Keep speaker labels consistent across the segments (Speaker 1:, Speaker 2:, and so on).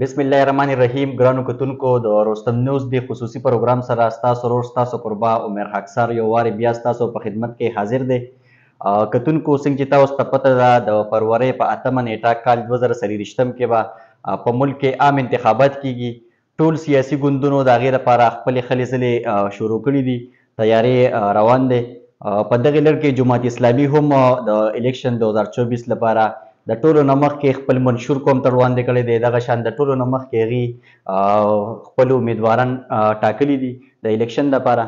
Speaker 1: بسم الله الرحمن الرحیم. ګرانو کتونکو د رستم نیوز د خصوصي پروګرام سره ستاسو ورور ستاسو قربا عمر حقسار یو وارې بیا ستاسو په خدمت کې حاضر دی. کتونکو څنګه چې تاسو ته پته ده د فروری په 8مه نیټه کال 2023 کې به په ملک کې عام انتخابات کیږي. ټول سیاسي ګوندونو د هغې لپاره خپلې خلې ځلې شروع کړي دي، تیارې روان دی. په دغې لړ کې جماعت اسلامي هم د الیکشن 2024 لپاره د ټولو نه مخکې خپل منشور کوم تر وړاندې کړی دی. دغه شان د ټولو نه مخکې هغې خپل امیدواران ټاکلي دي د الیکشن لپاره.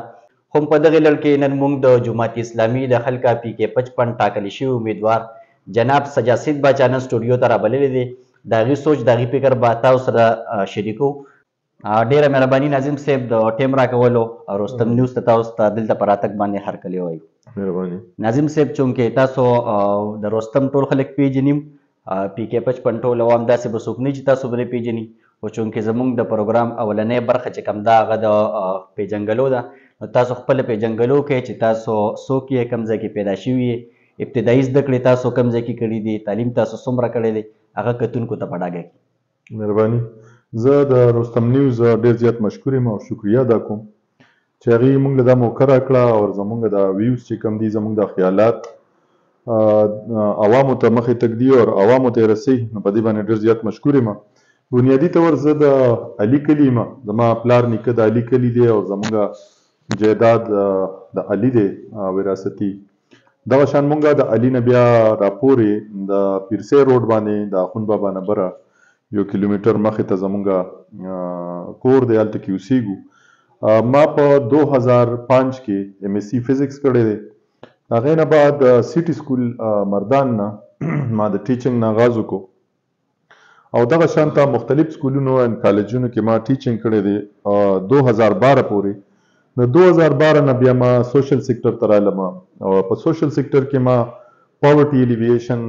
Speaker 1: خو په دغې لړ کې نن موږ د جماعت اسلامي د خلکا PK55 ټاکلی شوي امیدوار جناب سجاسید باچا نن سټوډیو ته رابللی دی. د هغې سوچ د هغې فکر به تاسو سره شریکو. ډېره مهرباني ناظم صاحب د ټیم راکولو. رستم نیوز ته تاسو ته دلته په راتګ باندې هرکلی وایو.
Speaker 2: مهرباني
Speaker 1: ناظم صاحب چونکې تاسو د رستم ټول خلک پیژني، PK55 ټول عوام داسې به څوک نه چې تاسو به پیژني، خو چونکې زموږ د پروګرام اولنۍ برخه چې کوم ده هغه د پیژنګلو ده، نو تاسو خپله پیژنګلو کوئ چې تاسو څوک یې، کوم ځای کې پیدا شوي یې، ابتدایي زده کړې تاسو کوم ځای کې کړي دي، تعلیم تاسو څومره کړی دی، هغه کتونکو ته په ډاګه کړي.
Speaker 2: مهرباني. زه د رستم نیوز ډېر زیات مشکور یم او شکریه ادا کوم چې هغې موږ له دا موقع راکړه او زموږ د ویوز چې کوم دي، زموږ د خیالات عوامو ته مخې تږدي او عوامو ته یې رسوي، نو په دې باندې ډېر زیات مشکور یم. بنیادي طور زه د علي کلي یم، زما پلار نیکه د علي کلي دی او زموږ جایداد د علي دی وراثتي. دغه شان موږ د علي نه بیا راپورې د پیرسۍ روډ باندې د اخون بابا نه بره 1 کیلومتر مخې ته زموږ کور دی، هلته کې اوسېږو. ما په 2005 کې MSc فزیکس کړی دی. هغې نه بعد سیټي سکول مردان نه ما د ټیچنګ نه آغاز وکړو او دغه شانته مختلف سکولونو ان کالجونو کې ما ټیچنګ کړی دی 2012 پورې. د 2012 نه بیا ما سوشل سیکټر ته رالم او په سوشل سیکټر کې ما پاورټي الیویشن،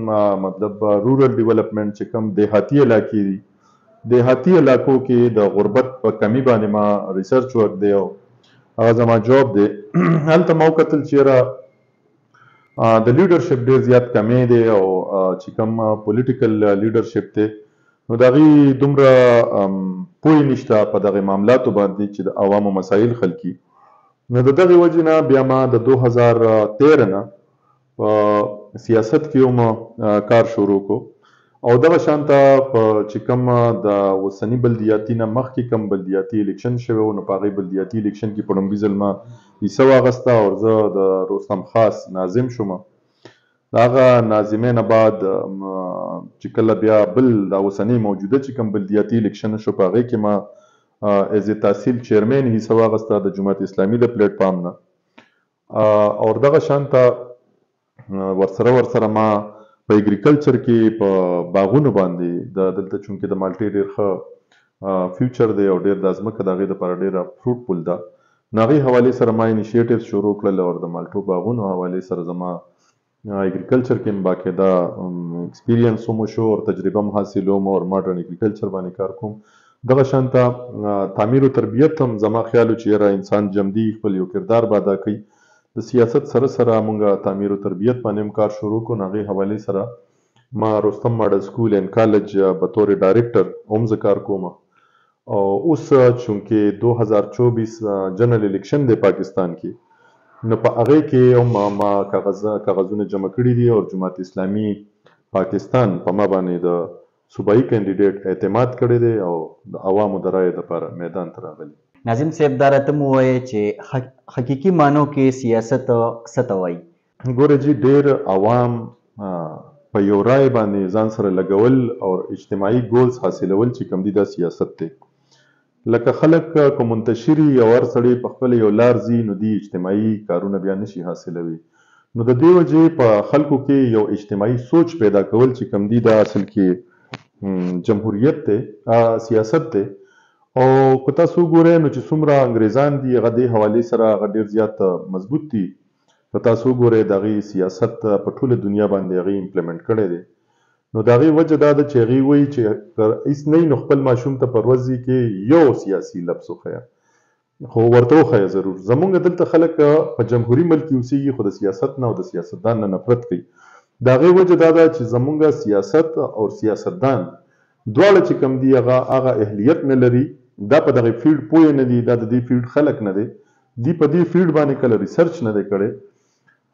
Speaker 2: مطلب رورل ډیولپمنٹ چې کوم دیهاتي علاقې دي، دیهاتي علاقو کې د غربت په کمی باندې ما ریسرچ ورک دی او هغه زما جاب دی. هلته ما وکتل چېرې د لیډرشپ ډېر زیات کمی دی او چې کوم پولیټیکل لیډرشپ دی نو د هغې دومره پوهې نشته په دغې معاملاتو باندې چې د عوامو مسایل حل کړي. نو د دغې وجې نه بیا ما د 2013 نه په سیاست کې هم کار شروع کړو او دغه شانته چې کوم د اوسني بلدیاتي نه مخکې کوم بلدیاتي الیکشن شوی و، نو په هغې بلدیاتي الیکشن کې په لومړي ځل ما حصه واخیسته او زه د رستم خاص ناظم شوم. د هغه ناظمۍ نه بعد چې کله بیا بل د اوسني موجوده چې کوم بلدیاتي الیکشن شو، په هغې کې ما ایز تحصیل چیرمین حصه واخیسته د جماعت اسلامي د پلیټ فارم نه او دغه شانته ورسره ما په اګریکلچر کې په باغونو باندې دلته چونکې د مالټې ډېر ښه فیوچر دی او ډېر د ځمکه د هغې دپاره ډېره فروټفل ده، نو هغې حوالې سره ما انیشیټیوز شروع کړل او د مالټو باغونو حوالې سره زما اګریکلچر کې هم باقاعده ایکسپیرینس هم وشو او تجربه هم حاصلوم او ماډرن اګریکلچر باندې کار کوم. دغه شانته تعمیر او تربیت هم زما خیال و چې یاره انسان جمدي خپل یو کردار به ادا کوي. د سیاست سره سره مونږ تعمیر او تربیت باندې هم کار شروع کړو. نو هغې حوالې سره ما رستم ماډل سکول اینډ کالج په طور ډایرکټر هم زه کار کوم او اوس چونکې 2024 جنرال الیکشن دی پاکستان کې، نو په هغې کې هم ما کاغذونه جمع کړي دي او جماعت اسلامي پاکستان په ما باندې د صوبایي کینډیډیټ اعتماد کړی دی او د عوامو د رایې دپاره میدان ته راغلی.
Speaker 1: ناظم صاحب دا راته مو ووایئ چې حقیقي معنو کې سیاست څه ته وایي؟
Speaker 2: ګوره جي ډېر عوام په یو رای باندې ځان سره لګول او اجتماعي ګولز حاصلول چې کوم دي دا سیاست دی. لکه خلک که منتشري یو هر سړی په خپله یو لار ځي نو دی اجتماعي کارونه بیا نشي حاصلوي. نو د دې وجې په خلکو کې یو اجتماعي سوچ پیدا کول چې کوم دي دا اصل کې جمهوریت دی، سیاست دی. او که تاسو وګورئ نو چې څومره انګریزان دي هغه دې حوالې سره هغه ډېر زیات مضبوط دي. که تاسو وګورئ د هغې سیاست په ټوله دنیا باندې هغې امپلیمنټ کړی دی. نو د هغې وجه دا ده چې هغې وایي چې هېڅ نه وي نو خپل ماشوم ته په ورځ کې یو سیاسي لفظ وښیه، خو ورته وښیه ضرور. زمونږ دلته خلک په جمهوري ملک کې اوسېږي خو د سیاست نه او د سیاستدان نه نفرت کوي. د هغې وجه دا ده چې زمونږ سیاست او سیاستدان دواړه چې کم دي هغه اهلیت نه لري، دا په دغه فیلډ پوه نه دي، دا د دې فیلډ خلک نه دي، دی په دې فیلډ باندې کله ریسرچ نه دی کړی،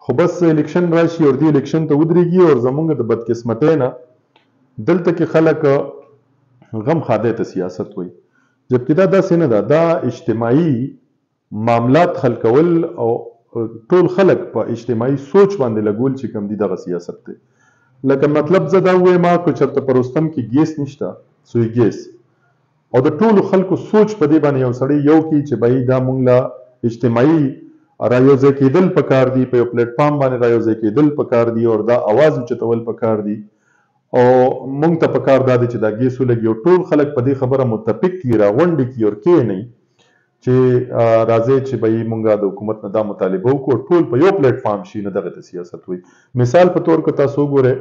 Speaker 2: خو بس الیکشن راشي او دې الیکشن ته ودرېږي او زمونږ د بدقسمتۍ نه دلته کې خلک غم خادی ته سیاست وایي، جبکې دا داسې نه ده، دا اجتماعي معاملات حل کول او ټول خلک په اجتماعي سوچ باندې لګول چې کوم دي دغه سیاست دی. لکه مطلب زه دا ووایم که چېرته په رستم کې ګیس نشته، سوی ګیس، او د ټولو خلکو سوچ په دې باندې یو سړی یو کړي چې بهی دا مونږ له اجتماعي رایوځای کېدل پکار دي، په یو پلیټ فارم باندې رایوځای کېدل پکار دي او دا اواز اوچتول پکار دي او مونږ ته پکار دا دی چې دا ګیس ولګي او ټول خلک په دې خبره متفق کړي، راغونډې کړي او کښېنئ چې راځئ چې به یې مونږ د حکومت نه دا مطالبه وکړو، ټول په یو پلیټ فارم شي، نه دغه ته سیاست وایي. مثال په طور که تاسو وګورئ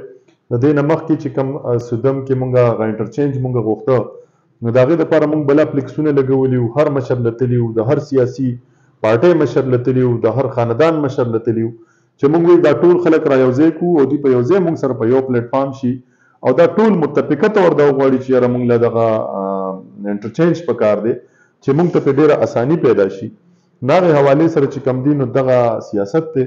Speaker 2: د دې نه مخکې چې کوم سودم کې مونږ هغه انټرچینج مونږ غوښته، نو د هغې دپاره مونږ بله اپلیکسونه لګولي وو، هر مشر له تلي وو، د هر سیاسي پارټۍ مشر له تلي وو، د هر خاندان مشر له تلي وو چې مونږ وایي دا ټول خلک را یو ځای کړو او دوی په یو ځای مونږ سره په یو پلیټ فارم شي او دا ټول متفقه طور دا وغواړي چې یاره مونږ له دغه انټرچینج پکار دی چې مونږ ته په ډېره اساني پیدا شي. نو هغې حوالې سره چې کوم دي نو دغه سیاست دی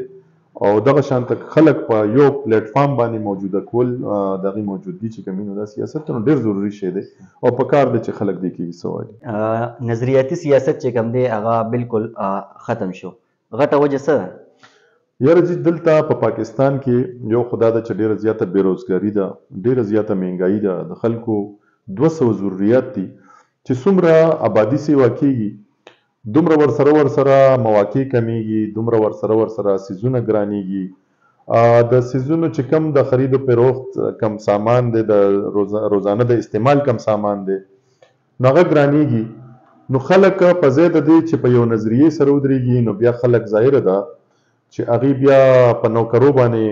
Speaker 2: او دغه شانته خلک په یو پلیټ فارم باندې موجوده کول، د هغې موجودګي چې کوم نو دا سیاست نو ډېر ضروري شی دی او پکار دی چې خلک دې کې حصه واخلي.
Speaker 1: نظریاتي سیاست چې کوم دی هغه بالکل ختم شو، غټه وجه څه ده؟
Speaker 2: یاره جی دلته په پاکستان کې یو خدا ده چې ډېره زیاته بېروزګاري ده، ډېره زیاته مهنګایي ده، د خلکو 200 ضروریات دي چې څومره آبادي سیوا کېږي دومره ورسره مواقع کمیږي، دومره ورسره سیزونه ګرانېږي، د سیزونو چې کم د خرید و فروخت کم سامان دی، د روزانه د استعمال کم سامان دی نو هغه ګرانېږي. نو خلک په ځای د دې چې په یو نظریې سره ودرېږي نو بیا خلک ظاهره ده چې هغې بیا په نوکرو باندې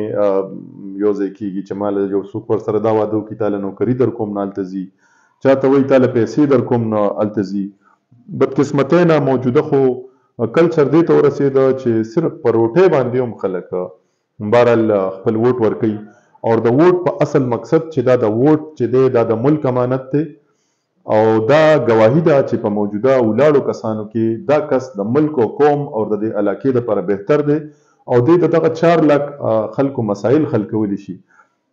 Speaker 2: یو ځای کېږي چې ما له یو څوک ورسره دا واده وکړي تا له نوکري در کوم نه هلته ځي، چاته وایي تا له پیسې در کوم نه هلته ځي. بدقسمتۍ نه موجوده خو کلچر دې ته ورسېده چې صرف په روټۍ باندې هم خلک بهرحال خپل ووټ ورکوي او د ووټ په اصل مقصد چې دا د ووټ چې دی دا د ملک امانت دی او دا گواهی ده چې په موجوده ولاړو کسانو کې دا کس د ملک او قوم او د دې علاقې دپاره بهتر دی او دې د دغه 4 لک خلکو مسایل حل کولی شي.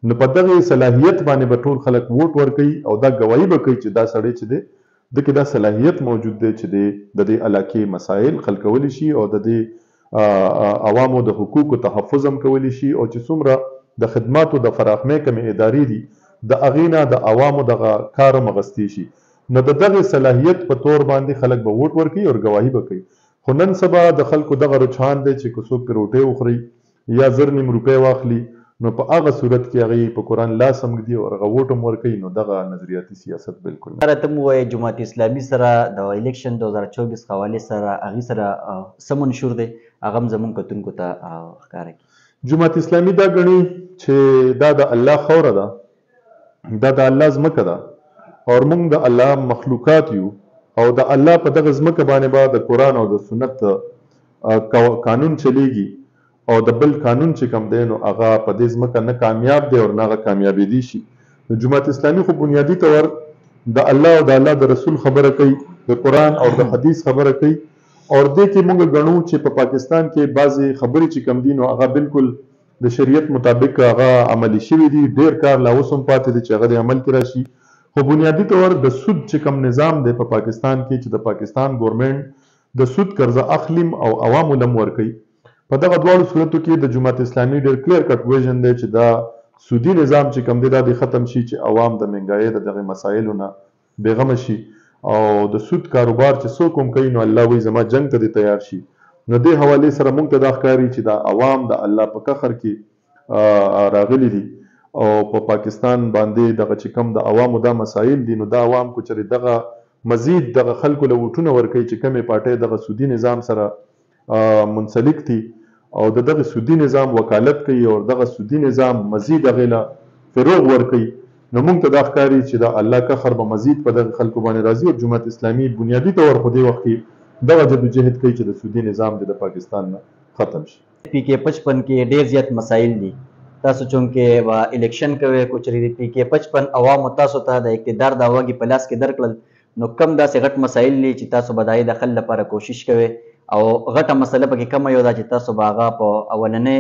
Speaker 2: نو په دغه صلاحیت باندې به ټول خلک ووټ ورکوي او دا گواهی به کوي چې دا سړی چې دی د کې دا صلاحیت موجود دی چې د دې علاقې مسایل حل کولی شي او د دې عوامو د حقوقو تحفظ هم کولی شي او چې څومره د خدماتو د فراهمۍ کمې ادارې دي د هغې نه د عوامو دغه کار هم اخیستی شي. نو د دغې صلاحیت په طور باندې خلک به ووټ ورکوي او گواهی به کوي. خو نن سبا د خلکو دغه رجحان دی چې که څوک پرې روټۍ وخوري یا 0.5 روپۍ واخلي نو په هغه صورت کې هغې په قرآن لاس هم ږدي او هغه ووټ هم ورکوي. نو دغه نظریاتي سیاست بالکل نه.
Speaker 1: ته مو وایې جماعت اسلامي سره د الیکشن 2024 حوالې سره هغې سره څه منشور دی هغه هم زموږ کتونکو ته ښکاره کړي.
Speaker 2: جماعت اسلامي دا ګڼي چې دا د الله خوره ده، دا د الله ځمکه ده او موږ د الله مخلوقات یو او د الله په دغه ځمکه باندې به د قرآن او د سنت قانون چلیږي او د بل قانون چې کوم دی نو هغه په دې ځمکه نه کامیاب دی او نه هغه کامیابېدی شي. نو جماعت اسلامي خو بنیادي طور د الله او د الله د رسول خبره کوي، د قرآن او د حدیث خبره کوي او دې کې موږ ګڼو چې په پاکستان کې بعضې خبرې چې کوم دي نو هغه بالکل د شریعت مطابق هغه عملي شوي دي، ډېر کار لا اوس هم پاتې دی چې هغه د عمل کې راشي. خو بنیادي طور د سود چې کوم نظام دی په پاکستان کې چې د پاکستان ګورنمنټ د سود قرضه اخلیم او عوامو لم ورکوي، په دغه دواړو صورتو کې د جماعت اسلامي ډېر کلیر کټ ویژن دی چې دا سودي نظام چې کوم دی دا دې ختم شي چې عوام د مهنګایۍ د دغې مسایلو نه بېغمه شي او د سود کاروبار چې څوک هم کوي نو الله وایي زما جنګ ته دې تیار شي. نو دې حوالې سره موږ ته دا ښکاري چې دا عوام د الله په قهر کې راغلي دي او په پاکستان باندې دغه چې کوم د عوامو دا مسایل دي نو دا عوام کو چېرې دغه مزید دغه خلکو له ووټونه ورکوي چې کومې پارټۍ دغه سودي نظام سره منسلک دي او دغه سودي نظام وکالت کوي او دغه سودي نظام مزید هغې له فروغ ورکوي. نو موږ ته دا ښکاري چې دا الله قهر به مزید په دغه خلکو باندې راځي او جماعت اسلامي بنیادي طور په دې وخت کې دغه جدوجهد کوي چې د سودي نظام د پاکستان نه ختم شي.
Speaker 1: PK 55 کې ډېر زیات مسایل دي تاسو چونکې به الیکشن کوئ کو چېرې د PK55 عوامو تاسو ته د اقتدار د واګې په لاس کې درکړل نو کم داسې غټ مسایل دي چې تاسو به د هغې د حل لپاره کوشش کوئ او غټه مسله پکې کومه یو ده چې تاسو به هغه په اولنۍ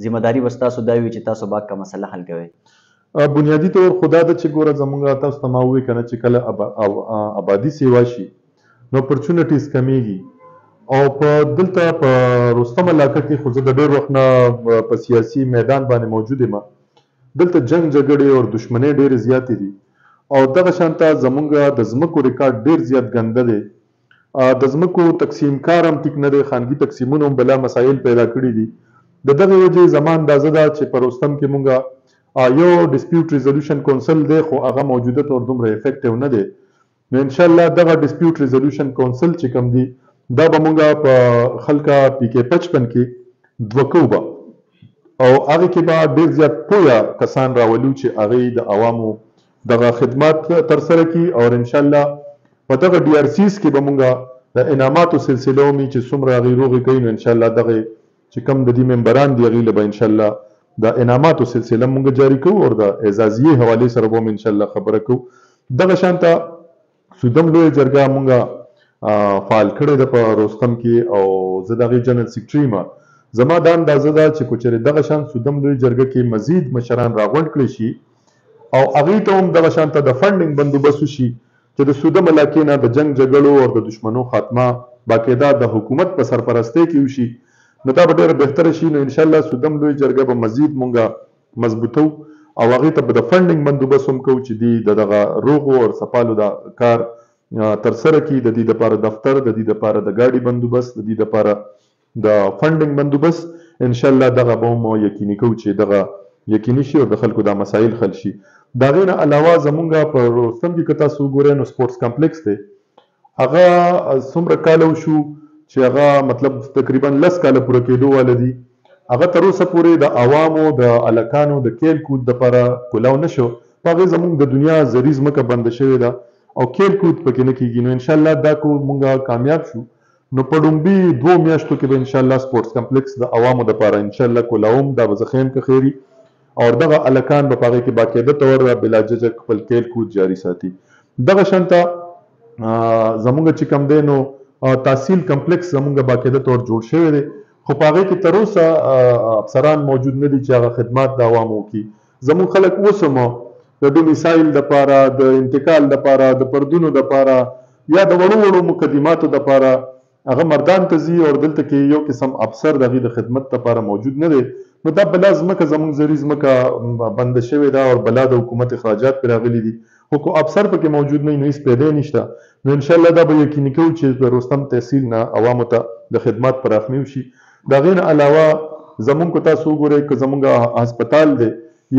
Speaker 1: ذمهداري به ستاسو دا وي چې تاسو به هغه مسله حل کوئ؟
Speaker 2: بنیادی طور خدا ده چې ګوره زمونږ تاسو ته ما ووایي که نه چې کله آبادي سیوا شي نو اپرچونټیز کمیږي او په دلته په رستم علاقه کې خو زه د ډېر وخت نه په سیاسي میدان باندې موجود یم. دلته جنگ جګړې او دشمنۍ ډېرې زیاتې دي او دغه شانته زمونږ د ځمکو ریکارډ ډېر زیات ګنده دی. د ځمکو تقسیم کار هم ټیک نه دی، خانګي تقسیمونو هم بلا مسایل پیدا کړي دي. د دغې وجې زما اندازه ده چې په رستم کې مونږ یو ډسپیوټ ریزولوشن کونسل دی خو هغه موجوده طور دومره افیکټیو نه دی. نو انشاءالله دغه ډسپیوټ ریزولوشن کونسل چې کوم دی دا به مونږ په خلکه PK55 کې دوه کوو به او هغې کې به ډېر زیات پویه کسان راولو چې هغې د عوامو دغه خدمات ترسره کړي او انشاءالله په دغه DRCs کې به مونږ د انعاماتو سلسله ومي چې څومره هغې روغې کوي نو انشاءالله دغه چې کوم د دې ممبران دي هغې له به انشاءالله د انعاماتو سلسله مونږ جاري کوو او د اعزازیې حوالې سره به هم انشاءالله خبره کوو. دغه شانته سودم لویه جرګه مونږ فعال کړی ده په رستم کې او زه د هغې جنرال سیکرټري یم. زما دا اندازه ده چې که چېرې دغه شان سودم لویه جرګه کې مزید مشران راغونډ کړی شي او هغې ته هم دغه شانته د فنډینګ بندوبست وشي چې د سودم علاقې نه د جنګ جګړو او د دشمنو خاتمه باقاعده د حکومت په سرپرستۍ کې وشي نو دا به ډېره بهتره شي. نو انشاءالله سودم لویه جرګه به مزید مونږ مضبوطو او هغې ته به د فنډینګ بندوبست هم کوو چې دوی د دغه روغو او سپالو د کار ترسره کړي. د دې دپاره دفتر، د دې دپاره د ګاډي بندوبست، د دې دپاره د فنډینګ بندوبست انشاءالله دغه به هم یقیني کوو چې دغه یقیني شي او د خلکو دا مسایل حل شي. د هغې نه علاوه زمونږ په رستم کې که تاسو وګورئ نو سپورټس کمپلیکس دی هغه څومره کاله وشو چې هغه مطلب تقریبا 10 کاله پوره کېدو واله دي. هغه تر اوسه پورې د عوامو د هلکانو د کیل کود دپاره کولاو نه شو. په هغې زمونږ د دنیا زري ځمکه بنده شوې ده او کیل کود پکې نه کېږي. نو انشاءالله دا کو مونږ کامیاب شو نو په ډومبي 2 میاشتو کې به انشاءالله سپورټس کمپلیکس د عوامو دپاره انشاءالله کولاوم دا به زه ښیم که خیري او دغه هلکان به په هغې کې باقاعده طور بلا ججک خپل کیل کود جاري ساتي. دغه شانته زمونږ چې کوم دی نو تحصیل کمپلیکس زمونږ باقاعده طور جوړ شوی دی خو په هغې کې تر اوسه افسران موجود نه دي چې هغه خدمات د عوامو وکړي. زمونږ خلک اوس هم د ډومیسایل دپاره، د انتقال دپاره، د پردونو دپاره یا د وړو وړو مقدماتو دپاره هغه مردان ته ځي او دلته کې یو قسم افسر د هغې د خدمت دپاره موجود نه دی. نو دا بلا ځمکه زمونږ زري ځمکه بنده شوې ده او بلا د حکومت اخراجات پرې راغلي دي خو که افسر پکې موجود نه وي نو هېڅ پیدا نشته. نو انشاءالله دا به یقیني کوو چې د رستم تحصیل نه عوامو ته د خدمات پراخمي وشي. د هغې نه علاوه زمونږ که تاسو وګورئ که زمونږ هسپتال دی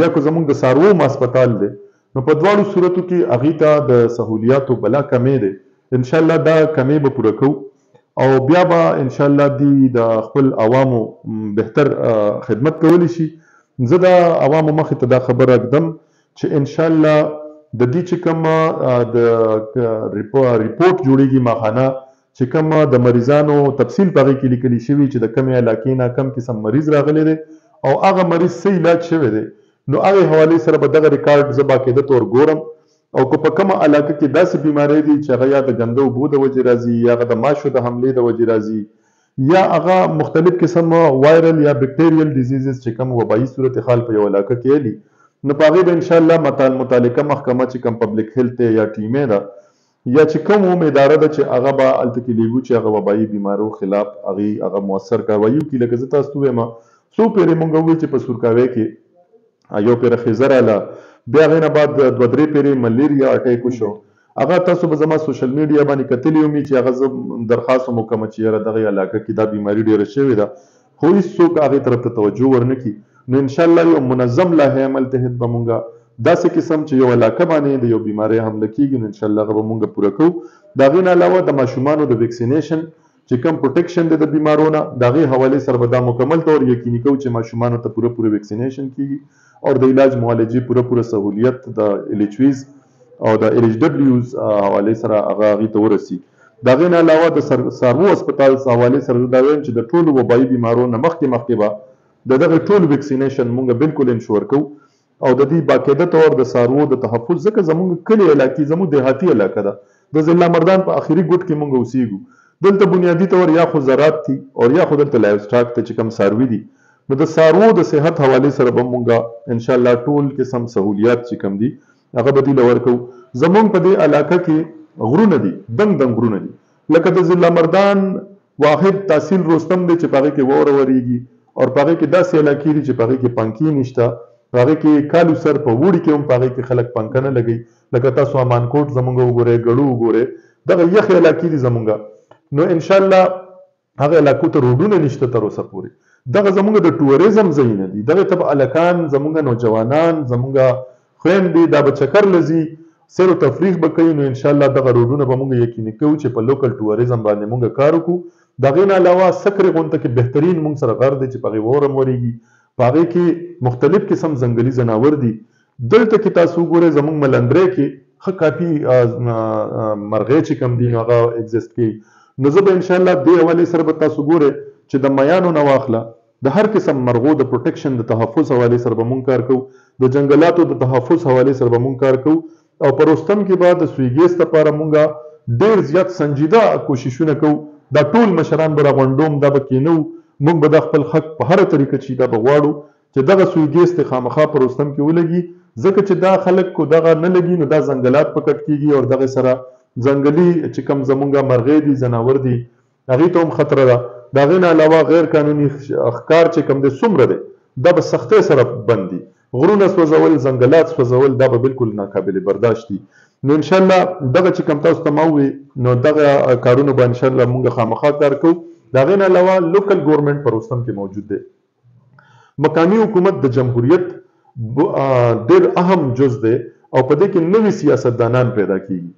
Speaker 2: یا که زمونږ د څاروو هسپتال دی نو په دواړو صورتو کې هغې ته د سهولیاتو بلا کمې دی. انشاءالله دا کمې به پوره کوو او بیا به انشاءالله دی د خپل عوامو بهتر خدمت کولی شي. زه د عوامو مخې ته دا خبره ږدم چې انشاءالله د دې چې کوم د ریپورټ جوړیږي ماخانه چې کوم د مریضانو تفصیل په هغې کې لیکلي شوي چې د کومې علاقې نه کم قسم مریض راغلی دی او هغه مریض څه علاج شوی دی نو هغې حوالې سره به دغه ریکارډ زه باقاعده طور ګورم او که په کومه علاقه کې داسې بیماری دي چې هغه یا د ګنده اوبو د وجې راځي یا هغه د ماشو د حملې د وجې راځي یا هغه مختلف قسم وایرل یا بکټیریل ډیزیزز چې کوم وبایي صورتحال په یو علاقه کې الي نو په هغې به انشاءالله متعلقه محکمه چې کوم پبلک هیلث دی یا ټیمې ده یا چې کوم هم اداره ده چې هغه به هلته کې لیږو چې هغه وبایي بیمارو خلاف هغه مؤثر کاروایي وکړي. لکه زه تاسو ته ووایم څو پیرې مونږ ووایو چې په سورکاوی کې یو پیره خیزه راله بیا هغې نه بعد 2-3 پیرې ملیریا اټیک وشو. هغه تاسو به زما سوشل میډیا باندې کتلي ومي چې هغه زه درخواست هم وکړم چې یاره دغې علاقه کې دا بیماري ډېره شوې ده خو هېڅوک هغې طرف ته توجه ورنه کړي. نو انشاءالله یو منظم لایحه عمل تحت به مونږ داسې قسم چې یو علاقه باندې د یو بیمارۍ حمله کېږي نو انشاءالله هغه به مونږ پوره کوو. د هغې نه علاوه د ماشومانو د ویکسینیشن چې کوم پروټیکشن دی د بیمارو نه د هغې حوالې سره به دا مکمل طور یقیني کوو چې ماشومانو ته پوره ویکسینیشن کېږي او د علاج معالجې پوره سهولیت د LHVs او د LHWs حوالې سره هغه هغې ته ورسي. د هغې نه علاوه د څاروو هسپتال حوالې سره زه دا وایم چې د ټولو وبایي بیمارو نه مخکې به د دغه ټول ویکسینیشن مونږ بالکل انشور کوو او د دې باقاعده طور د څاروو د تحفظ ځکه زمونږ کلي علاقې زموږ دیهاتي علاقه ده د ضلع مردان په اخري ګوټ کې مونږ اوسېږو دلته بنیادي طور یا خو زراعت دي او یا خو دلته لایف سټاک ته چې کوم څاروي دي نو د څاروو د صحت حوالې سره به مونږ ان شاء الله ټول قسم سہولیات چې کوم دي هغه به دې ورکو زمونږ په دې علاقه کې غرونه دي دنګ غرونه دي لکه د ضلع مردان واحد تحصیل رستم دی چې په هغې کې واوره ورېږي او په هغې کې داسې علاقې دي چې په هغې کې پنکې نشته په هغې کې کالو سر په وړي کې هم په هغې کې خلک پنکه نه لګوي لکه تاسو امانکوټ زمونږ وګورئ ګړو وګورئ دغه یخې علاقې دي زمونږ نو انشاءالله هغه علاقو ته روډونه نشته تر اوسه پورې دغه زمونږ د ټوریزم ځایونه دي دغې ته به هلکان زمونږ نوجوانان زمونږ خویندې دا به چکر لځي سیر و تفریح به کوي نو انشاءالله دغه روډونه به مونږ یقیني کوو چې په لوکل ټوریزم باندې مونږ کار وکړو د هغې نه علاوه سکرې غونډه کې بهترین مونږ سره غر دی چې په هغې واوره هم ورېږي په هغې کې مختلف قسم ځنګلي ځناور دي دلته کې تاسو وګورئ زموږ ملندرۍ کې ښه کافي مرغۍ چې کوم دي نو هغه اگزیسټ کوي نو زه به انشاءالله دې حوالې سره به تاسو ګورئ چې د میانو نه واخله د هر قسم مرغو د پروټیکشن د تحفظ حوالې سره به مونږ کار کوو د جنګلاتو د تحفظ حوالې سره به مونږ کار کوو او په رستم کې به د سویګیس لپاره مونږ ډېر زیات سنجیده کوششونه کوو دا ټول مشران به راغونډوم دا به کینو موږ به د خپل حق په هره طریقه چې دا به غواړو چې دغه سویګیس ته خامخا په رستم کې ولګي ځکه چې دا خلک کو دغه نه لګي نو دا ځنګلات پکټ کیږي او دغه سره ځنګلي چې کوم زمونږه مرغۍ دي ځناور دي هغې ته هم خطره ده د هغې نه علاوه غیر قانوني ښکار چې کوم دی څومره دی دا به سختۍ سره بند دي غرونه سوځول ځنګلات سوځول دا به بالکل ناقابل برداشت دي نو انشاءالله دغه چې کوم تاسو ته ما ووې نو دغه کارونه به انشاءالله مونږ خامخا کار کوو د هغې نه علاوه لوکل ګورنمنټ په رستم کې موجود دی مقامي حکومت د جمهوریت ډېر اهم جز دی او په دې کې نوي سیاستدانان پیدا کیږي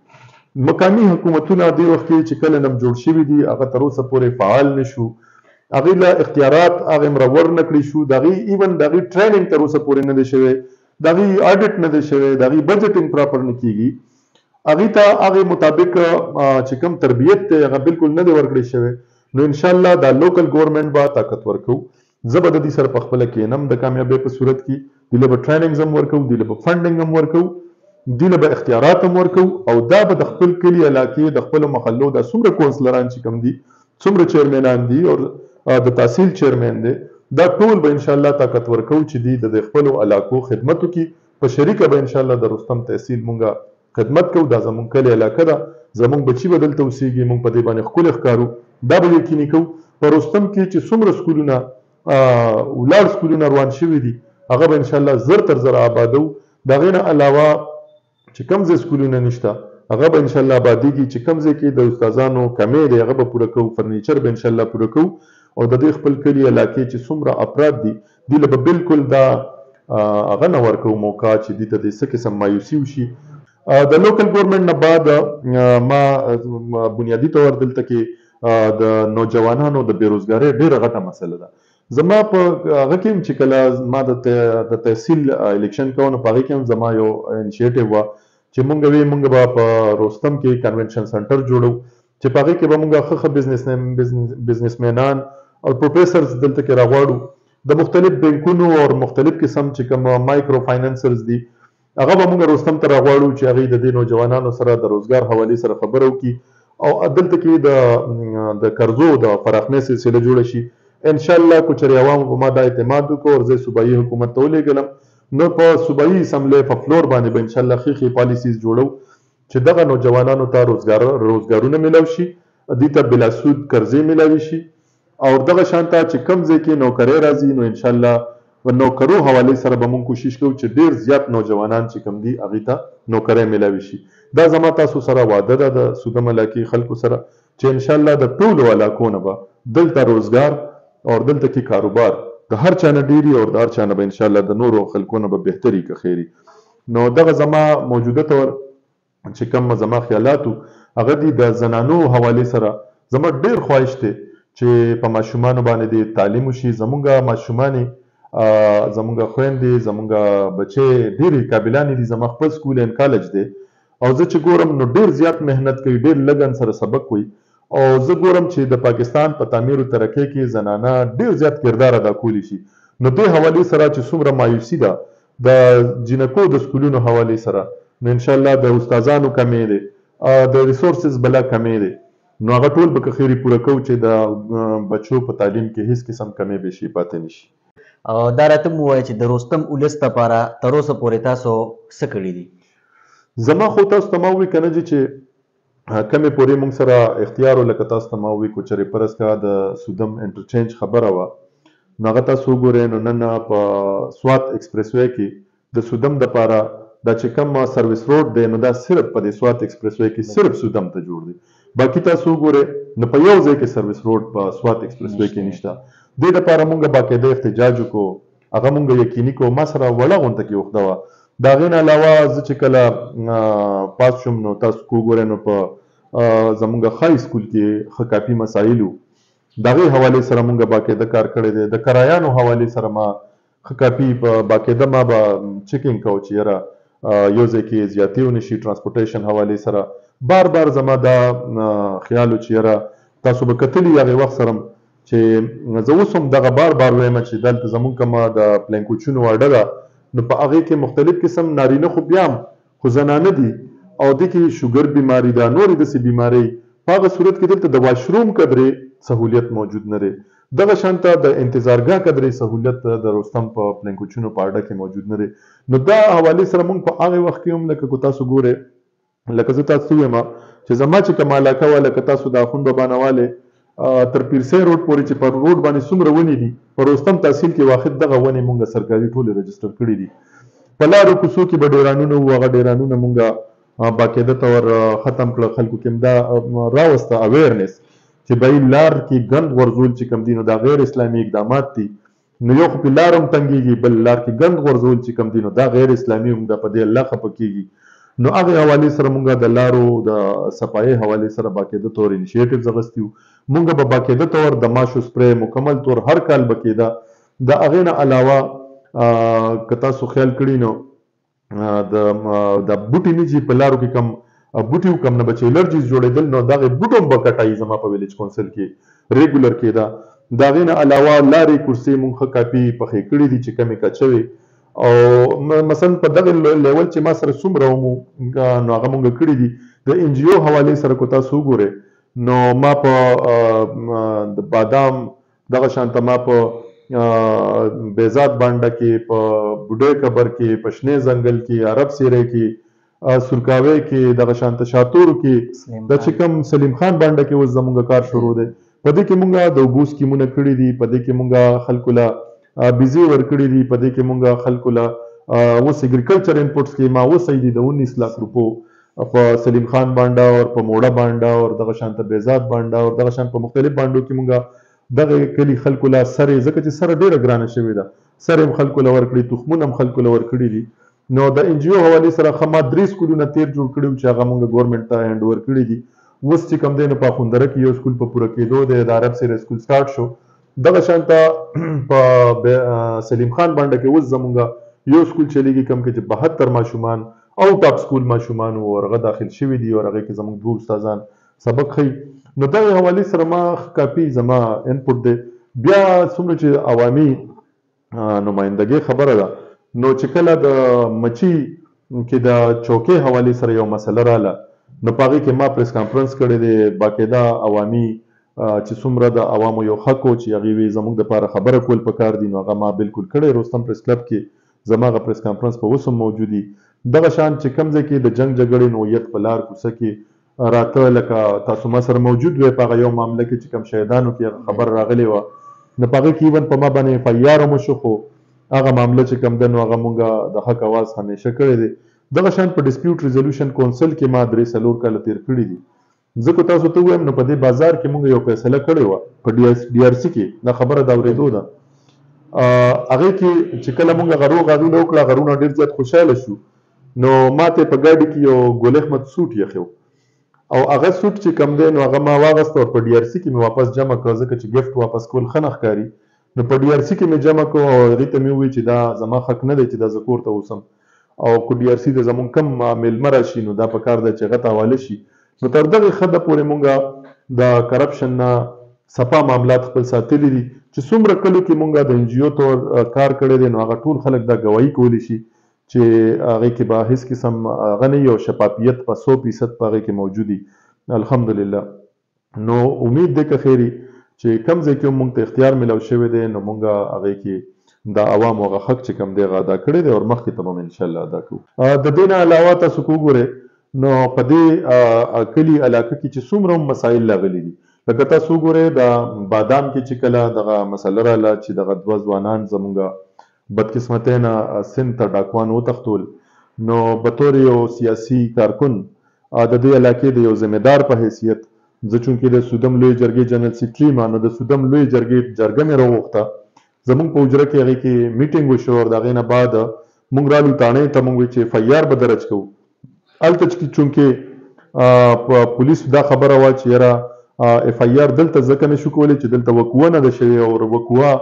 Speaker 2: مقامي حکومتونه دې وخت کې چې کله نم جوړ شوي دي هغه تر اوسه پورې فعال نه شو هغې له اختیارات هغې مرور نه کړي شو د هغې ایون د هغې ټریننګ تر اوسه پورې نه دی شوی د هغې اډټ نه دی شوی د هغې بجټینګ پراپر نه کیږي هغې ته هغې مطابق چې کوم تربیت دی هغه بالکل نه دی ورکړی شوی نو انشاءالله دا لوکل ګورنمنټ به طاقت ورکو زه به د دې سره په خپله کینم د کامیابۍ په صورت کې دوی له به ټریننګز هم ورکو دوی له به فنډینګ هم ورکو دوی له به اختیارات هم ورکو او دا به د خپل کلي علاقې د خپلو محلو دا څومره کونسلران چې کوم دي څومره چیرمنان دي او د تحصیل چیرمن دی دا ټول به انشاءالله طاقت ورکو چې دوی د خپلو علاقو خدمت وکړي په شریکه به انشاءالله د رستم تحصیل مونږه خدمت کوو دا زمونږ کلي علاقه ده زمونږ بچي به دلته اوسېږي مونږ په دې باندې ښکلي ښکارو دا به یقیني کوو په رستم کې چې څومره سکولونه ولاړ سکولونه روان شوي دي هغه به انشاءالله زر تر زر آبادو د هغې نه علاوه چې کوم ځای سکولونه نشته هغه به انشاءالله آبادېږي چې کوم ځای کې د استادانو کمې دی هغه به پوره کوو فرنیچر به انشاءالله پوره کوو او د دې خپل کلي علاقې چې څومره افراد دي دوی له به بالکل دا هغه نه ورکوو موقع چې دوی ته د څه قسم مایوسي وشي د لوکل ګورنمنټ نه بعد ما بنیادي طور دلته کې د نوجوانانو د بیروزګارۍ ډېره غټه مسله ده زما په هغه کې هم چې کله ما د تحصیل الیکشن کوو نو په هغې کې هم زما یو انیشیټیو وه چې مونږ به په رستم کې کنونشن سنټر جوړو چې په هغې کې به مونږ ښه بزنسمینان او پروفیسرز دلته کې راغواړو د مختلف بینکونو او مختلف قسم چې کوم مایکرو فاینانسرز دي هغه به مونږ رستم ته راغواړو چې هغې د دې نوجوانانو سره د روزګار حوالې سره خبره وکړي او دلته کې د قرضو د فراخمۍ سلسله جوړه شي انشاءالله کو چرې عوامو په ما دا اعتماد وکړو او زه صوبایي حکومت ته ولېږلم نو په صوبایي اسمبلۍ په فلور باندې به انشاءالله ښې پالیسیز جوړو چې دغه نوجوانانو ته روزګارونه میلاو شي دوی ته بلا سود قرضې میلاوي شي او دغه شانته چې کوم ځای کې نوکرۍ راځي نو انشاءالله په نوکرو حوالې سره به مونږ کوشش کوو چې ډېر زیات نوجوانان چې کوم دي هغې ته نوکرۍ میلاوي شي دا زما تاسو سره وعده ده د سودم علاقې خلکو سره چې انشاءالله د ټولو علاقو نه به دلته روزګار او دلته کې کاروبار د هر چا نه ډېري او د هر چا نه به انشاءالله د نورو خلکو نه به بهتري که خیري نو دغه زما موجوده طور چې کوم زما خیالاتو هغه دي د زنانو حوالې سره زما ډېر خواهش دی چې په ماشومانو باندې د تعلیم وشي زمونږ ماشومانې زمونږ خویندې زمونږ بچې ډېرې قابلانې دي زما خپل سکول اینډ کالج دی او زه چې ګورم نو ډېر زیات محنت کوي ډېر لګن سره سبق وي او زه ګورم چې د پاکستان په تعمیر او ترقۍ کې زنانه ډېر زیات کردار ادا کولی شي نو دې حوالې سره چې څومره مایوسي ده د جنکو د سکولونو حوالې سره، نو انشاءالله د استادانو کمې دی، د ریسورسز بله کمې دی، نو هغه ټول به که خیرې پوره کوو چې د بچو په تعلیم کې هیڅ قسم کمې بیشي پاتې نشي.
Speaker 1: دا راته مو ووایه چې د رستم ولس لپاره تر اوسه پورې تاسو څه کړي دي؟
Speaker 2: زما خو تاسو ته ما ووایي که نه چې کمې پورې موږ سره اختیار و، لکه تاسو ته ما ووایي کوچرې پرس کا د سودم انټرچینج خبره وه، نو هغه تاسو وګورئ نو نن په سوات ایکسپریس وی کې د سودم دپاره دا چې کوم سرویس روډ دی نو دا صرف په دې سوات ایکسپریس وی کې صرف سودم ته جوړ دی، باقي تاسو وګورئ نو په یو ځای کې سرویس روډ په سوات ایکسپریس وی کې نشته. دې دپاره موږ باقاعده احتجاج وکړو، هغه موږ یقیني کړو. ما سره وړه غونډه کې وخته وه، د هغې نه علاوه زه چې کله پاس شوم نو تاسو که وګورئ نو په زمونږ های سکول کې ښه کافي مسایل وو، د هغې حوالې سره موږ باقاعده کار کړی دی. د کرایانو حوالې سره ما ښه کافي باقاعده ما به چیکینګ کوو چې یاره یو ځای کې زیاتې ونه شي. ټرانسپورټیشن حوالې سره بار بار زما دا خیال و چې یاره تاسو به کتلي هغې وخت سره چې زه اوس هم دغه بار بار وایم چې دلته زمونږ کومه د پلینکوچونو واډه ده نو په هغې کې مختلف قسم نارینه خو بیا هم خو زنانه دي او دې کې شوګر بیماري ده، نورې داسې بیمارۍ، په هغه صورت کې دلته د واشروم قدرې سهولیت موجود نه دی. دغه شانته د انتظارګاه قدرې سهولیت د رستم په پلینکوچونو په اډه کې موجود نه دی. نو دا حوالې سره موږ په هغې وخت کې هم لکه که تاسو ګورئ، لکه زه تاسو ته ووایم چې زما چې کومه علاقه وه، لکه تاسو د اخوند بابانوالی تر پیرسی روډ پورې چې په روډ باندې څومره ونې دي، په رستم تحصیل کې واحد دغه ونې موږ سرکاري ټولې رجسټر کړي دي. په لارو کوڅو کې به ډیرانونه وو، هغه ډیرانونه موږ باقاعده طور ختم کړه. خلکو کې دا راوسته اویرنس چې بهی لار کې ګند غورځول چې کوم دي نو دا غیر اسلامي اقدامات دي. نو یو خو په لار هم تنګېږي، بل لار کې ګند غورځول چې کوم دي نو دا غیر اسلامي هم ده، په دې الله خفه کېږي. نو هغې حوالې سره موږ د لارو د صفایۍ حوالې سره باقاعده طور انیشیټیوز اخیستي وو. موږ به باقاعده طور د ماشو سپری مکمل طور هر کال به کېده. د هغې نه علاوه که تاسو خیال کړي نو د بوټي نه چې په لارو کې کم بوټي وکم نه به چې الرجیز جوړېدل نو دغې بوټو هم به کټایي زما په ویلیج کونسل کې ریګولر کېده. د هغې نه علاوه لارې کورسۍ مونږ ښه کاپي پخې کړي دي چې کمې کچ شوې، او مثلا په دغه لیول چې ما سره څومره ومو نو هغه مونږ کړي دي. د ان جی او حوالې سره که تاسو وګورئ نو ما په د بادام دغه شانته ما په بیزاد بانډه کې، په بوډۍ قبر کې، په شنې ځنګل کې، عرب سیرې کې، سرکاوی کې، دغه شانته شاتورو کې، د چې کوم سلیم خان بانډه کې اوس زمونږ کار شروع دی. په دې کې مونږ د اوبو سکیمونه کړي دي، په دې کې مونږ خلکو له بیزې ورکړي دي، په دې کې مونږ خلکو له اوس اګریکلچر انپوټ سکیما اوسئ دي د 19 लाख روپو په سلیم خان بانډه او په موړه بانډه او دغه شانته بیزاد بانډه او دغه شان په مختلف بانډو کې مونږ دغه کلي خلکو له سرې، ځکه چې سره ډېره ګرانه شوې ده، سرې هم خلکو له ورکړي، تخمونه هم خلکو له ورکړي دي. نو د ان جی او حوالې سره ښه ما 3 سکولونه تیر جوړ کړي وو چې هغه مونږ ګورنمنټ ته هینډ اوور کړي دي. اوس چې کوم دی نو په اخوندره کې یو سکول په پوره کېدو دی، د عرب سیرې سکول سټارټ شو. دغه شانته په سلیم خان بانډه کې اوس زمونږ یو سکول چلیږي کوم کې چې 72 ماشومان آوټ اف سکول ماشومان وو، هغه داخل شوي دي او هغې کې زمونږ 2 استادان سبق ښیي. نو دغې حوالې سره ما کافي زما انپوټ دی. بیا څومره چې عوامي نمایندګۍ خبره ده نو چې کله د مچي کې د چوکۍ حوالې سره یو مسله راله نو په هغې کې ما پریس کانفرنس کړی دی. باقاعده عوامي چې څومره د عوامو یو حق و چې هغې وی زموږ دپاره خبره کول پکار دي نو هغه ما بالکل کړی. رستم پریس کلب کې زما هغه پریس کانفرنس په اوس هم موجود دي. دغه شان چې کوم ځای کې د جنګ جګړې نوعیت په لار کوڅه کې راته، لکه تاسو ما سره موجود وی په هغه یو معامله کې چې کوم شهیدانو کې خبر راغلی وه نو په هغې کې ایون په ما باندې اف آی آر هم وشو، خو هغه معامله چې کوم دی نو هغه مونږ د حق اواز همیشه کړی دی. دغه شان په ډسپیوټ ریزولوشن کونسل کې ما 3-4 کاله تیر کړي دي. ځکه تاسو ته ووایم نو په دې بازار کې مونږ یو فیصله کړې وه په ډي آر سی کې، دا خبره د اورېدو ده. هغې کې چې کله مونږ هغه روغونه وکړه غرونه ډېر زیات خوشحاله شو نو ما ته په ګاډي کې یو ګل احمد سوټ یخی او هغه سوټ چې کوم دی نو هغه ما واغسته او په ډي آر سی کې مې واپس جمع کړه، ځکه چې ګفټ واپس کول ښه نه ښکاري. نو په ډي آر سی کې مې جمع کړو او هغې ته مې وویل چې دا زما حق نه دی چې دا زه کور ته اوسم او که ډي آر سی ته زمونږ کم میلمه راشي نو دا پکار ده چې هغه ته حواله شي. نو تر دغې حده پورې مونږ د کرپشن نه صفا معاملات خپل ساتلي دي چې څومره کلو کې مونږه د NGO تور کار کړی دی نو هغه ټول خلک دا ګواهي کولی شي چې هغې کې به هیڅ قسم هغه نه وي او شفافیت په 100% په هغې کې موجود وي الحمدلله. نو امید دی که خیري چې کوم ځای کې مونږ ته اختیار ملو شوی دی نو مونږه هغې کې د عوامو هغه حق چې کوم دی هغه ادا کړی دی او مخکې ته به هم انشاءالله ادا کوو. د دې نه علاوه تاسو که وګورئ نو په دې کلي علاقه کې چې څومره هم مسایل راغلي دي لکه تاسو وګورئ د بادام کې چې کله دغه مسله راغله چې دغه دوه ځوانان زمونږه بدقسمتۍ نه سند ته ډاکوان وتښتول نو بطور یو سیاسي کارکن د دې علاقې د یو ذمهدار په حیثیت زه چونکې د سودم لوی جرګې جنرال سیکرټري یم نو د سودم لوی جرګې جرګه مې راوغوښته زمونږ په حجره کې هغې کې میټینګ وشو او د هغې نه بعد مونږ رالو تاڼې ته مونږ وایي چې FIR به درج کوو. هلته چونکې پولیسو دا خبره وه چې یاره FIR دلته ځکه نه شو کولی چې دلته وقوعه نه ده شوې او وقوعه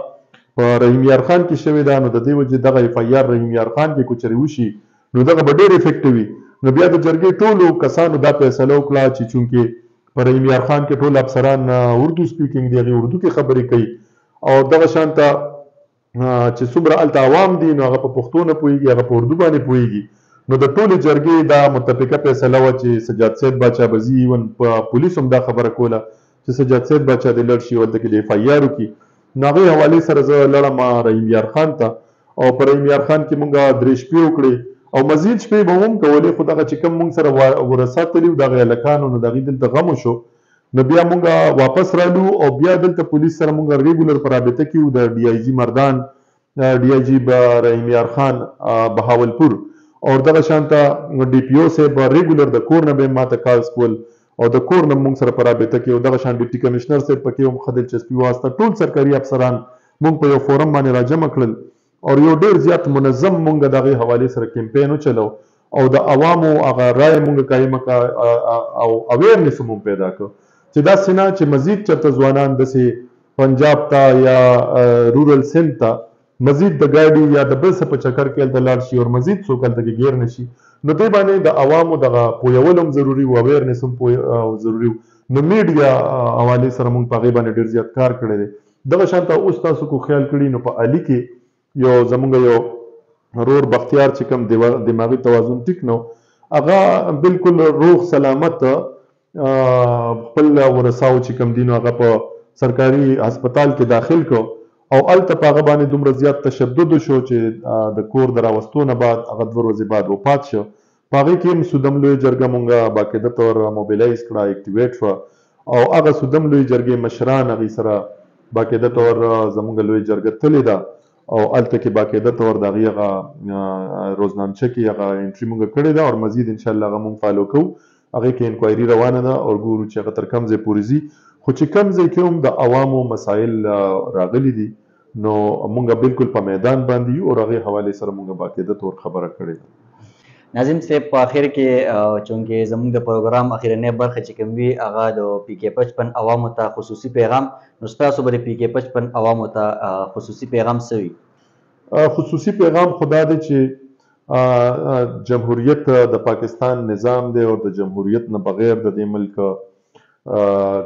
Speaker 2: په رحیم یار خان کې شوې ده نو د دې وجې دغه FIR رحیم یار خان کې که چېرې وشي نو دغه به ډېر افیکټ وي. نو بیا د جرګې ټولو کسانو دا فیصله وکړه چې چونکې په رحیم یار خان کې ټول افسران اردو سپیکینګ دي هغې اردو کې خبرې کوي او دغه شان ته چې څومره هلته عوام دي نو هغه په پښتو نه پوهېږي هغه په اردو باندې پوهېږي نو د ټولې جرګې دا متفقه فیصله وه چې سجاد سید باچا به ځي ایون په پولیسو هم دا خبره کوله چې سجاد سید باچا دې لړ شي ولته کې د FIR وکړي. نو هغې حوالې سره زه لړم رحیم یار خان ته او په رحیم یار خان کې مونږ 3 شپې وکړې او مزید شپې به هم کولې خو دغه چې کوم مونږ سره ورثات تلي وو دغه هلکانو نو د هغې دلته غم وشو نو بیا مونږ واپس رالو او بیا دلته پولیس سره مونږ ریګولر په رابطه کې وو د DIG مردان DIG رحیم یار خان بهاولپور او دغه شان ته DPO صاحب ریګولر د کور نه به ماته کالز کول او د کور نه مونږ سره په رابطه کې او دغه شان ډیپټي کمشنر صاحب پکې هم ښه دلچسپي واسطه ټول سرکاري افسران مونږ په یو فورم باندې راجمع کړل او یو ډېر زیات منظم مونږ د هغې حوالې سره کمپین وچلو او د عوامو هغه رایه مونږ قایمه کړه او اویرنس مونږ پیدا کړ چې داسې نه چې مزید چېرته ځوانان داسې پنجاب ته یا رورل سند ته مزید د ګاډي یا د بل څه په چکر کې هلته لاړ شي او مزید څوک هلته کې ګیر نه شي نو دې باندې د عوامو دغه پوهول هم ضروري و اویرنس هم ضروري و نو میډیا حوالې سره مونږ په هغې باندې ډېر زیات کار کړی دی. دغه شان ته اوس تاسو کو خیال کړي نو په علي کې یو زمونږ یو رور بختیار چې کوم دماغي توازن ټیک نو هغه بالکل روغ سلامت خپل ورثاو چې کوم دي نو هغه په سرکاري هسپتال کې داخل کو او هلته په هغه باندې دومره زیات تشدد وشو چې د کور د راوستو نه بعد هغه 2 ورځې بعد وفات شو. په هغې کې هم سودم لوی جرګه مونږه باقاعده طور موبیلایز کړه اکټیویټ شوه او هغه سودم لوی جرګې مشران هغې سره باقاعده طور زمونږ لوی جرګه تللې ده او هلته کې باقاعده طور د هغې هغه روزنامچه کې هغه انټري مونږ کړې ده او مزید انشاءالله هغه مونږ فالو کوو. هغې کې انکوایري روانه ده او ګورو چې هغه تر کوم ځای پورې ځي خو چې کوم ځای کې هم د عوامو مسایل راغلي دي نو مونږ بالکل په میدان باندې یو او هغې حوالې سره مونږ باقاعده طور خبره کړې ده.
Speaker 1: ناظم صاحب په اخر کې چونکې زموږ د پروګرام اخرنۍ برخه چې کوم وي هغه د PK55 عوامو ته خصوصي پیغام نو ستاسو به د PK55 عوامو ته خصوصي پیغام څه وي؟
Speaker 2: خصوصي پیغام خو دا دی چې جمهوریت د پاکستان نظام دی او د جمهوریت نه بغیر د دې ملک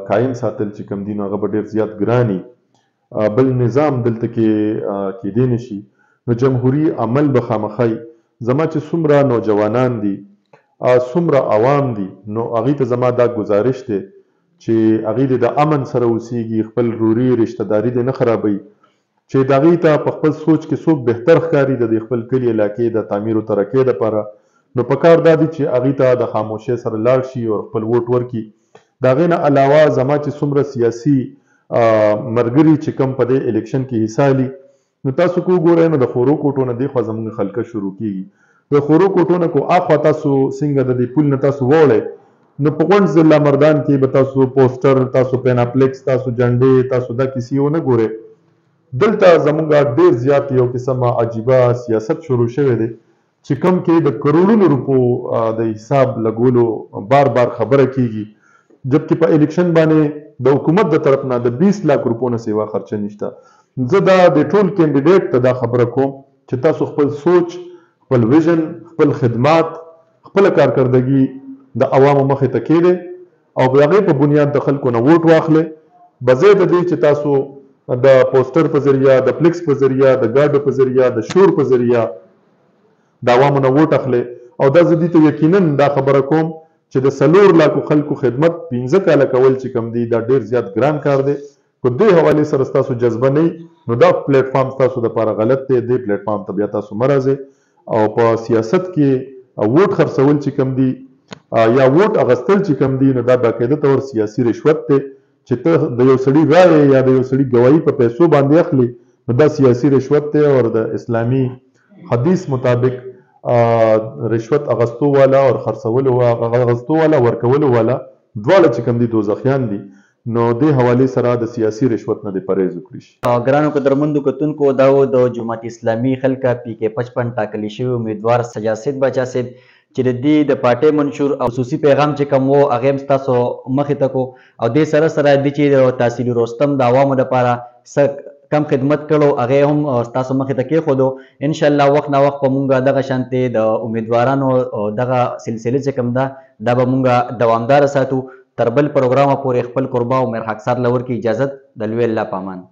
Speaker 2: قایم ساتل چې کوم دي نو هغه به ډېر زیات ګراني بل نظام دلته کې کیدی نشي نو جمهوري عمل به خامخا زما چې څومره نوجوانان دي څومره عوام دي نو هغې ته زما دا گزارش دی چې هغې د امن سره اوسیږي خپل روري رشته داري دې نه خرابوي چې د هغې ته په خپل سوچ کې څوک بهتر ښکاري د خپل کلي علاقې د تعمیر او ترقۍ دپاره نو پکار دا دی چې هغې ته د خاموشۍ سره لاړ شي او خپل ووټ ورکړي. د هغې نه علاوه زما چې څومره سیاسي ملګري چې کوم په دې الیکشن کې حصه اخلي نو تاسو کو ګورئ نو د خورو کوټو نه دېخوا زموږ خلکه شروع کېږي د خورو کوټو نه کو اخوا تاسو څنګه د دې پل نه تاسو ووړئ نو په غونډ ضلع مردان کې به تاسو پوسټر تاسو پیناپلیکس تاسو جنډې تاسو دا کیسې ونه ګورئ. دلته زموږ ډېر زیات یو قسمه عجیبه سیاست شروع شوی دی چې کوم کې د کروڑونو روپو د حساب لګولو بار بار خبره کېږي جبکې په الیکشن باندې د حکومت د طرف نه د 20 लाख روپو نه سیوا خرچه نشته. زه دا د ټول کینډیډیټ ته دا خبره کوم چې تاسو خپل سوچ خپل ویژن خپل خدمات خپل کارکردګي د عوامو مخې ته کېږدئ او د هغې په بنیاد د خلکو نه ووټ واخلئ بځای د دې چې تاسو د پوسټر په ذریعہ د فلیکس په ذریعہ د ګاډو په ذریعہ د شور په ذریعہ د عوامو نه ووټ اخلي او دا زه دې ته یقینا دا خبره کوم چې د 4 لاکو خلکو خدمت 15 کاله کول چې کم دی دا ډیر زیات ګران کار دی. په دې حواله سره تاسو جذبه نه نو دا پلیټ فارم تاسو د لپاره غلط دی. دې پلیټ فارم ته بیا تاسو مرزه او په سیاست کې ووټ خرڅول چې کم دی یا ووټ اغستل چې کم دی نو دا باقاعده تور سیاسي رشوت دی چې ته د یو سړي رائے یا د یو سړي گواہی په پیسو باندې اخلي نو دا سیاسي رشوت دی او د اسلامي حدیث مطابق رشوت اغستو والا او خرڅولو اغستو والا ورکولو والا دواړه چې کم دي دوزخیان دي. نو دې حواله سره د سیاسي رشوت نه د پرهیز وکړي شي.
Speaker 1: ګرانو قدرمندو کتونکو دا د جماعت اسلامي خلکا پی کې 55 ټاکلي شوی امیدوار سجاد بچا صاحب چې د دې د پارټي منشور او خصوصي پیغام چې کوم وو هغه هم تاسو مخې ته کو او د سره سره د چې تحصیل رستم د عوامو لپاره کم خدمت کړو هغه هم تاسو مخې ته کې خودو ان شاء الله وخت نا وخت په مونږه دغه شانته د امیدوارانو دغه سلسله چې کوم دا به مونږه دوامدار ساتو. تر بل پروګرام پورې خپل قربا او میر خاکسار لور کی اجازت د لوی الله پامان.